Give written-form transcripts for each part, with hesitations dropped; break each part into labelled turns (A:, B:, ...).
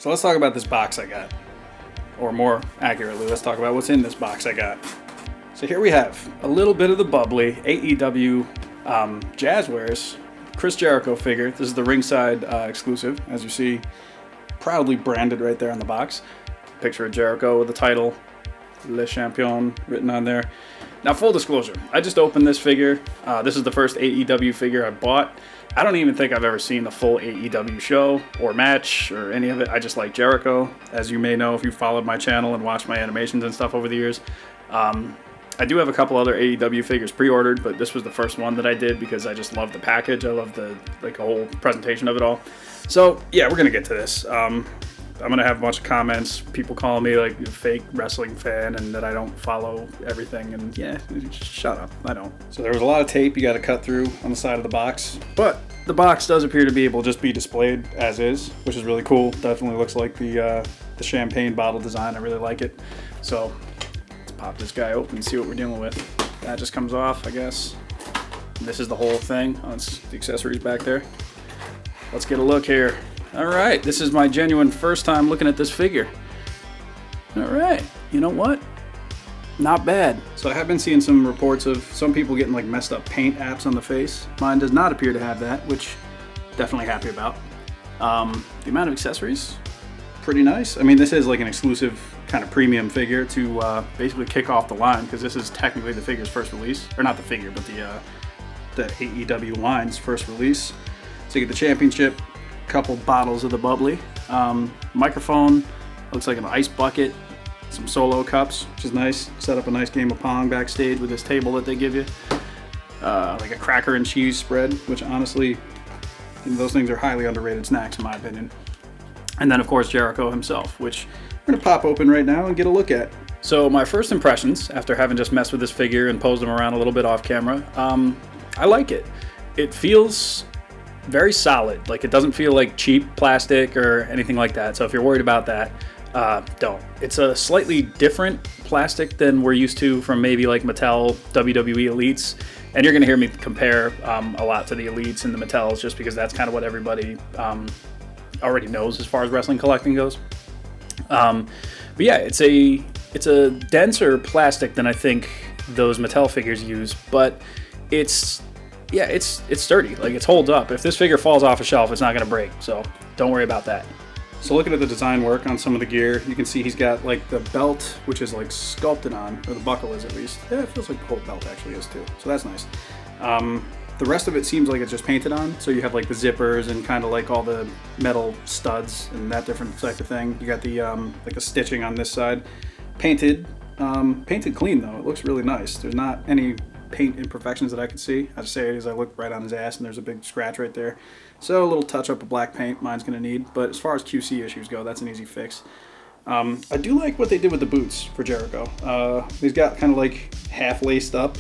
A: So let's talk about this box I got. Or more accurately, let's talk about what's in this box I got. So here we have a little bit of the Bubbly AEW Jazzwares Chris Jericho figure. This is the Ringside exclusive, as you see, proudly branded right there on the box. Picture of Jericho with the title, Le Champion, written on there. Now, full disclosure, I just opened this figure. This is the first AEW figure I bought. I don't even think I've ever seen the full AEW show or match or any of it. I just like Jericho, as you may know if you followed my channel and watched my animations and stuff over the years. I do have a couple other AEW figures pre-ordered, but this was the first one that I did because I just love the package. I love the whole presentation of it all. So yeah, we're gonna get to this. I'm gonna have a bunch of comments, people calling me like a fake wrestling fan and that I don't follow everything, and yeah, shut up, I don't. So there was a lot of tape you gotta cut through on the side of the box, but the box does appear to be able to just be displayed as is, which is really cool. Definitely looks like the champagne bottle design. I really like it. So let's pop this guy open and see what we're dealing with. That just comes off, I guess. And this is the whole thing. Oh, it's the accessories back there. Let's get a look here. All right, this is my genuine first time looking at this figure. All right, you know what? Not bad. So I have been seeing some reports of some people getting like messed up paint apps on the face. Mine does not appear to have that, which definitely happy about. The amount of accessories, pretty nice. I mean, this is like an exclusive kind of premium figure to basically kick off the line, because this is technically the figure's first release, or not the figure, but the AEW line's first release. So you get the championship, couple bottles of the Bubbly, microphone, looks like an ice bucket, some solo cups, which is nice. Set up a nice game of Pong backstage with this table that they give you. Like a cracker and cheese spread, which honestly, those things are highly underrated snacks in my opinion. And then of course Jericho himself, which we're gonna pop open right now and get a look at. So my first impressions, after having just messed with this figure and posed him around a little bit off camera, I like it. It feels very solid. Like, it doesn't feel like cheap plastic or anything like that. So if you're worried about that, don't. It's a slightly different plastic than we're used to from maybe like Mattel WWE Elites. And you're gonna hear me compare a lot to the Elites and the Mattels, just because that's kind of what everybody already knows as far as wrestling collecting goes. But yeah, it's a denser plastic than I think those Mattel figures use, but it's sturdy. Like, it holds up. If this figure falls off a shelf, it's not gonna break, so don't worry about that. So looking at the design work on some of the gear, you can see he's got like the belt, which is like sculpted on, or the buckle is at least. Yeah, it feels like the whole belt actually is too, so that's nice. The rest of it seems like it's just painted on, so you have like the zippers and kind of like all the metal studs and that different type of thing. You got the like the stitching on this side. Painted clean though. It looks really nice. There's not any paint imperfections that I can see. I just say it as I look right on his ass and there's a big scratch right there. So a little touch up of black paint mine's gonna need, but as far as QC issues go, that's an easy fix. I do like what they did with the boots for Jericho. He's got kind of like half laced up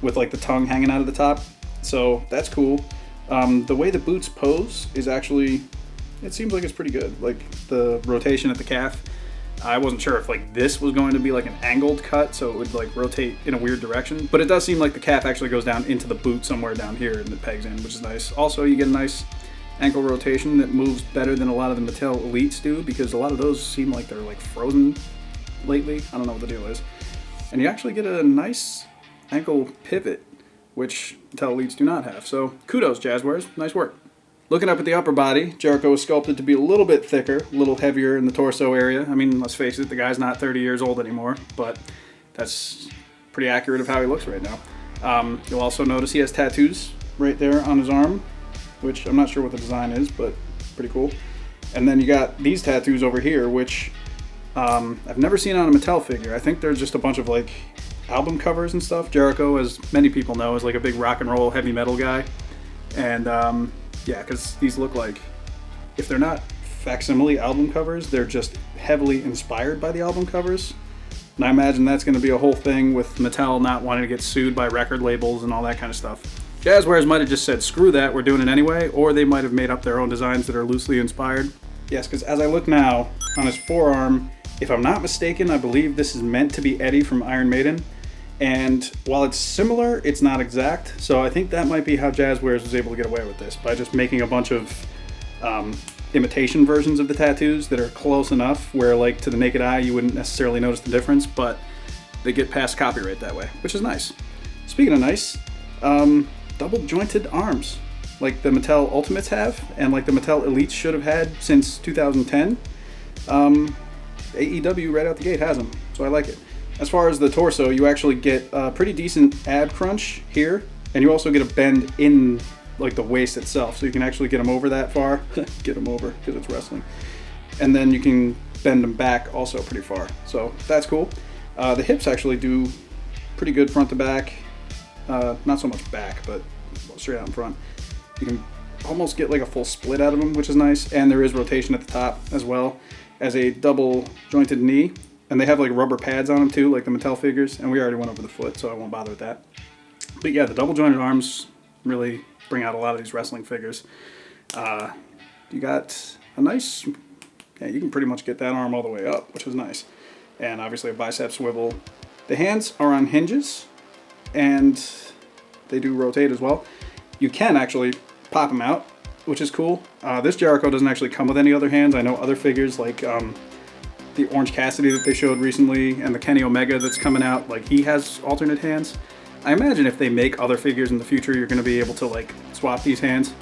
A: with like the tongue hanging out of the top, so that's cool. The way the boots pose is actually, it seems like it's pretty good. Like the rotation at the calf, I wasn't sure if like this was going to be like an angled cut, so it would like rotate in a weird direction, but it does seem like the calf actually goes down into the boot somewhere down here and it pegs in, which is nice. Also, you get a nice ankle rotation that moves better than a lot of the Mattel Elites do, because a lot of those seem like they're like frozen lately. I don't know what the deal is. And you actually get a nice ankle pivot, which Mattel Elites do not have. So kudos, Jazzwares, nice work. Looking up at the upper body, Jericho is sculpted to be a little bit thicker, a little heavier in the torso area. I mean, let's face it, the guy's not 30 years old anymore, but that's pretty accurate of how he looks right now. You'll also notice he has tattoos right there on his arm, which I'm not sure what the design is, but pretty cool. And then you got these tattoos over here, which I've never seen on a Mattel figure. I think they're just a bunch of like album covers and stuff. Jericho, as many people know, is like a big rock and roll heavy metal guy. And yeah, because these look like, if they're not facsimile album covers, they're just heavily inspired by the album covers. And I imagine that's going to be a whole thing with Mattel not wanting to get sued by record labels and all that kind of stuff. Jazzwares might have just said, screw that, we're doing it anyway, or they might have made up their own designs that are loosely inspired. Yes, because as I look now, on his forearm, if I'm not mistaken, I believe this is meant to be Eddie from Iron Maiden. And while it's similar, it's not exact. So I think that might be how Jazzwares was able to get away with this, by just making a bunch of imitation versions of the tattoos that are close enough where, like, to the naked eye you wouldn't necessarily notice the difference, but they get past copyright that way, which is nice. Speaking of nice, double jointed arms like the Mattel Ultimates have and like the Mattel Elites should have had since 2010. AEW right out the gate has them, so I like it. As far as the torso, you actually get a pretty decent ab crunch here, and you also get a bend in like the waist itself, so you can actually get them over that far. Get them over because it's wrestling, and then you can bend them back also pretty far, so that's cool. The hips actually do pretty good front to back, not so much back, but straight out in front. You can almost get like a full split out of them, which is nice, and there is rotation at the top as well as a double jointed knee, and they have like rubber pads on them too, like the Mattel figures, and we already went over the foot, so I won't bother with that. But yeah, the double jointed arms really bring out a lot of these wrestling figures. You got a nice, yeah, you can pretty much get that arm all the way up, which is nice. And obviously a bicep swivel. The hands are on hinges, and they do rotate as well. You can actually pop them out, which is cool. This Jericho doesn't actually come with any other hands. I know other figures like the Orange Cassidy that they showed recently and the Kenny Omega that's coming out, like he has alternate hands. I imagine if they make other figures in the future, you're going to be able to like swap these hands.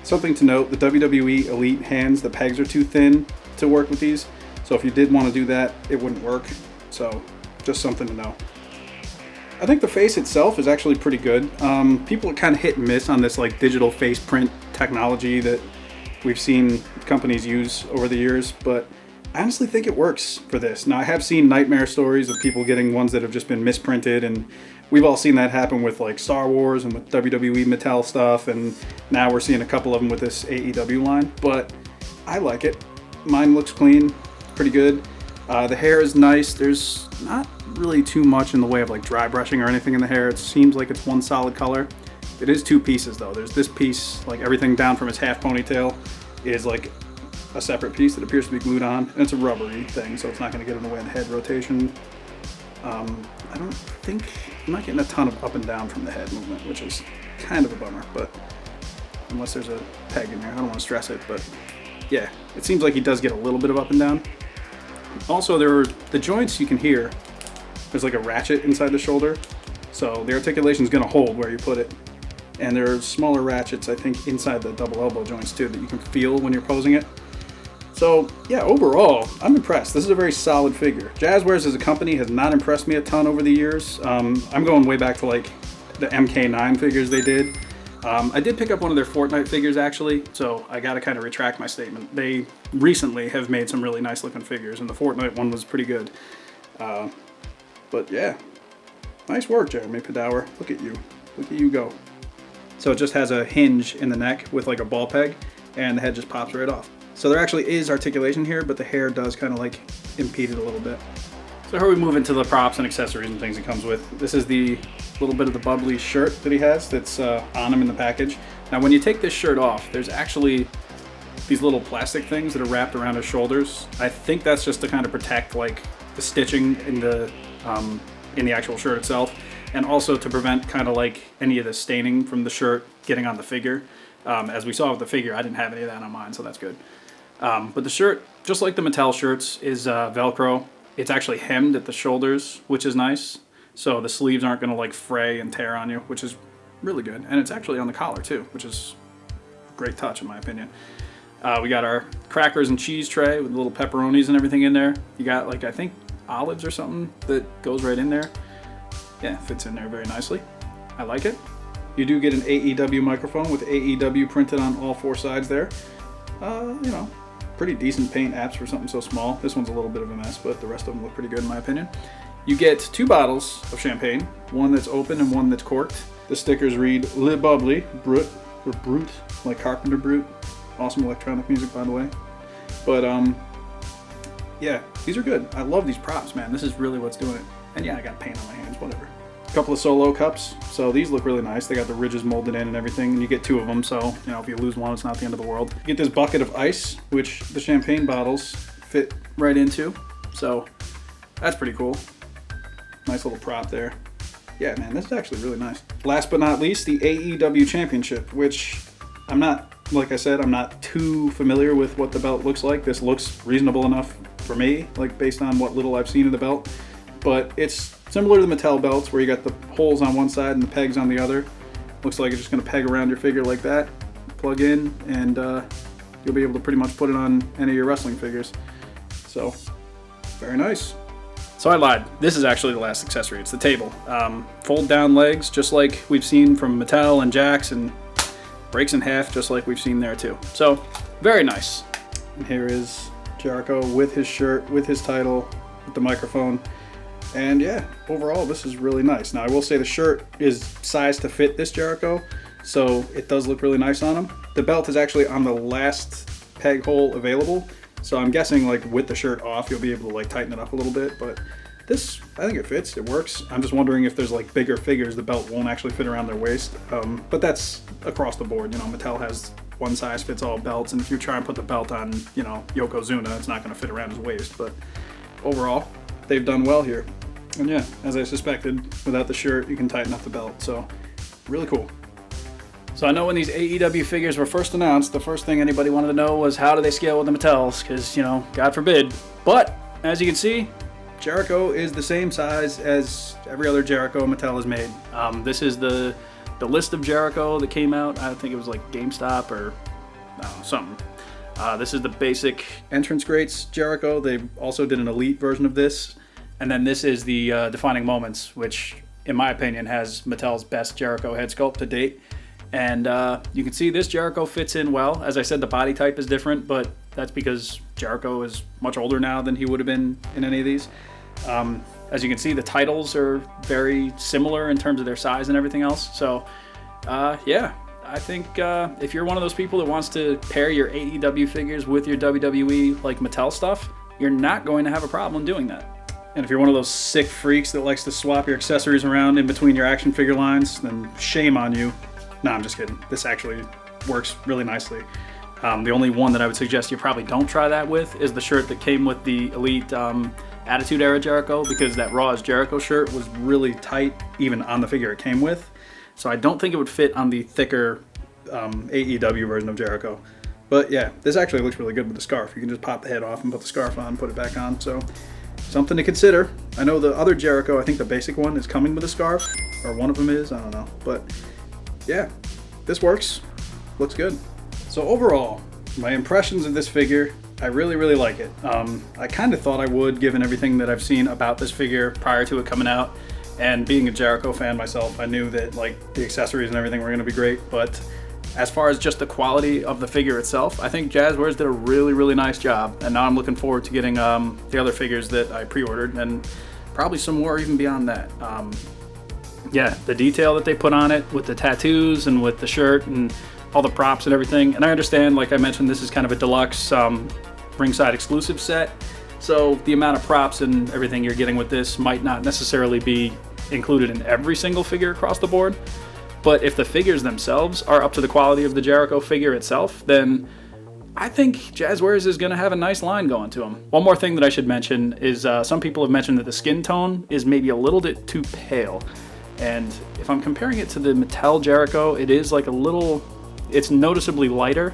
A: Something to note, the WWE Elite hands, the pegs are too thin to work with these. So if you did want to do that, it wouldn't work. So just something to know. I think the face itself is actually pretty good. People are kind of hit and miss on this like digital face print technology that we've seen companies use over the years, but I honestly think it works for this. Now I have seen nightmare stories of people getting ones that have just been misprinted, and we've all seen that happen with like Star Wars and with WWE Mattel stuff, and now we're seeing a couple of them with this AEW line, but I like it. Mine looks clean, pretty good. The hair is nice. There's not really too much in the way of like dry brushing or anything in the hair. It seems like it's one solid color. It is two pieces though. There's this piece, like everything down from his half ponytail is like a separate piece that appears to be glued on, and it's a rubbery thing, so it's not going to get in the way of the head rotation. I don't think, I'm not getting a ton of up and down from the head movement, which is kind of a bummer, but unless there's a peg in there, I don't want to stress it, but yeah, it seems like he does get a little bit of up and down. Also, there are the joints you can hear. There's like a ratchet inside the shoulder, so the articulation is going to hold where you put it. And there are smaller ratchets, I think, inside the double elbow joints too that you can feel when you're posing it. So yeah, overall, I'm impressed. This is a very solid figure. Jazzwares as a company has not impressed me a ton over the years. I'm going way back to like the MK9 figures they did. I did pick up one of their Fortnite figures actually, so I gotta kind of retract my statement. They recently have made some really nice looking figures, and the Fortnite one was pretty good. But yeah, nice work, Jeremy Padower. Look at you go. So it just has a hinge in the neck with like a ball peg, and the head just pops right off. So there actually is articulation here, but the hair does kind of like impede it a little bit. So here we move into the props and accessories and things it comes with. This is the little bit of the Bubbly shirt that he has that's on him in the package. Now when you take this shirt off, there's actually these little plastic things that are wrapped around his shoulders. I think that's just to kind of protect like the stitching in the actual shirt itself, and also to prevent kind of like any of the staining from the shirt getting on the figure. As we saw with the figure, I didn't have any of that on mine, so that's good. But the shirt, just like the Mattel shirts, is Velcro. It's actually hemmed at the shoulders, which is nice. So the sleeves aren't going to like fray and tear on you, which is really good. And it's actually on the collar too, which is a great touch in my opinion. We got our crackers and cheese tray with little pepperonis and everything in there. You got like, I think, olives or something that goes right in there. Yeah, fits in there very nicely. I like it. You do get an AEW microphone with AEW printed on all four sides there. You know, pretty decent paint apps for something so small. This one's a little bit of a mess, but the rest of them look pretty good in my opinion. You get 2 bottles of champagne, one that's open and one that's corked. The stickers read Le Bubbly, Brut, or Brut, like Carpenter Brut. Awesome electronic music, by the way. But, yeah, these are good. I love these props, man. This is really what's doing it. And yeah, I got paint on my hands, whatever. A couple of solo cups. So these look really nice. They got the ridges molded in and everything. And you get 2 of them, so, you know, if you lose one, it's not the end of the world. You get this bucket of ice, which the champagne bottles fit right into. So that's pretty cool. Nice little prop there. Yeah, man, this is actually really nice. Last but not least, the AEW Championship, which I'm not Like I said, I'm not too familiar with what the belt looks like. This looks reasonable enough for me, like based on what little I've seen of the belt. But it's similar to the Mattel belts where you got the holes on one side and the pegs on the other. Looks like it's just going to peg around your figure like that, plug in, and you'll be able to pretty much put it on any of your wrestling figures. So, very nice. So I lied. This is actually the last accessory. It's the table. Fold down legs, just like we've seen from Mattel and Jakks, and breaks in half, just like we've seen there too. So, very nice. And here is Jericho with his shirt, with his title, with the microphone. And yeah, overall, this is really nice. Now, I will say the shirt is sized to fit this Jericho, so it does look really nice on him. The belt is actually on the last peg hole available, so I'm guessing like with the shirt off, you'll be able to like tighten it up a little bit, but this, I think it fits, it works. I'm just wondering if there's like bigger figures, the belt won't actually fit around their waist, but that's across the board. You know, Mattel has one size fits all belts, and if you try and put the belt on, you know, Yokozuna, it's not gonna fit around his waist, but overall, they've done well here. And yeah, as I suspected, without the shirt, you can tighten up the belt, so really cool. So I know when these AEW figures were first announced, the first thing anybody wanted to know was how do they scale with the Mattels, because, you know, God forbid. But, as you can see, Jericho is the same size as every other Jericho Mattel has made. This is the list of Jericho that came out. I think it was like GameStop or I don't know, something. This is the basic entrance grates Jericho. They also did an elite version of this. And then this is the Defining Moments, which, in my opinion, has Mattel's best Jericho head sculpt to date. And you can see this Jericho fits in well. As I said, the body type is different, but that's because Jericho is much older now than he would have been in any of these. As you can see, the titles are very similar in terms of their size and everything else. So, yeah, I think if you're one of those people that wants to pair your AEW figures with your WWE, like Mattel stuff, you're not going to have a problem doing that. And if you're one of those sick freaks that likes to swap your accessories around in between your action figure lines, then shame on you. No, I'm just kidding. This actually works really nicely. The only one that I would suggest you probably don't try that with is the shirt that came with the Elite Attitude Era Jericho, because that Raw is Jericho shirt was really tight, even on the figure it came with. So I don't think it would fit on the thicker AEW version of Jericho. But yeah, this actually looks really good with the scarf. You can just pop the head off and put the scarf on, put it back on. So something to consider. I know the other Jericho, I think the basic one, is coming with a scarf, or one of them is, I don't know. But yeah, this works. Looks good. So overall, my impressions of this figure, I really, really like it. I kind of thought I would, given everything that I've seen about this figure prior to it coming out. And being a Jericho fan myself, I knew that like the accessories and everything were going to be great. But as far as just the quality of the figure itself, I think Jazzwares did a really, really nice job. And now I'm looking forward to getting the other figures that I pre-ordered, and probably some more even beyond that. Yeah, the detail that they put on it with the tattoos and with the shirt and all the props and everything. And I understand, like I mentioned, this is kind of a deluxe Ringside exclusive set. So the amount of props and everything you're getting with this might not necessarily be included in every single figure across the board. But if the figures themselves are up to the quality of the Jericho figure itself, then I think Jazzwares is going to have a nice line going to them. One more thing that I should mention is some people have mentioned that the skin tone is maybe a little bit too pale. And if I'm comparing it to the Mattel Jericho, it is like a little, it's noticeably lighter.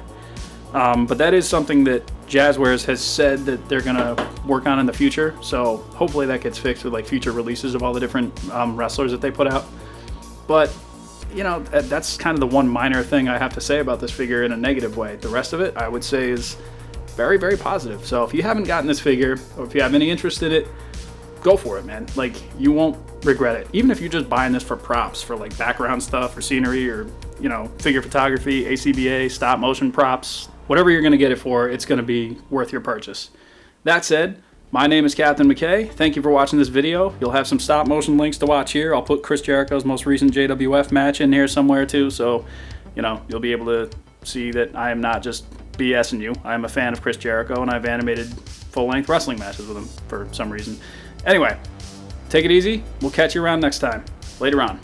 A: But that is something that Jazzwares has said that they're going to work on in the future. So hopefully that gets fixed with like future releases of all the different wrestlers that they put out. But, you know, that's kind of the one minor thing I have to say about this figure in a negative way. The rest of it, I would say, is very, very positive. So if you haven't gotten this figure, or if you have any interest in it, go for it, man. Like, you won't regret it. Even if you're just buying this for props, for like background stuff or scenery or, you know, figure photography, ACBA, stop motion props, whatever you're going to get it for, it's going to be worth your purchase. That said, my name is Captain McKay. Thank you for watching this video. You'll have some stop motion links to watch here. I'll put Chris Jericho's most recent JWF match in here somewhere too, so, you know, you'll be able to see that I am not just BSing you. I am a fan of Chris Jericho, and I've animated full-length wrestling matches with him for some reason. Anyway, take it easy. We'll catch you around next time. Later on.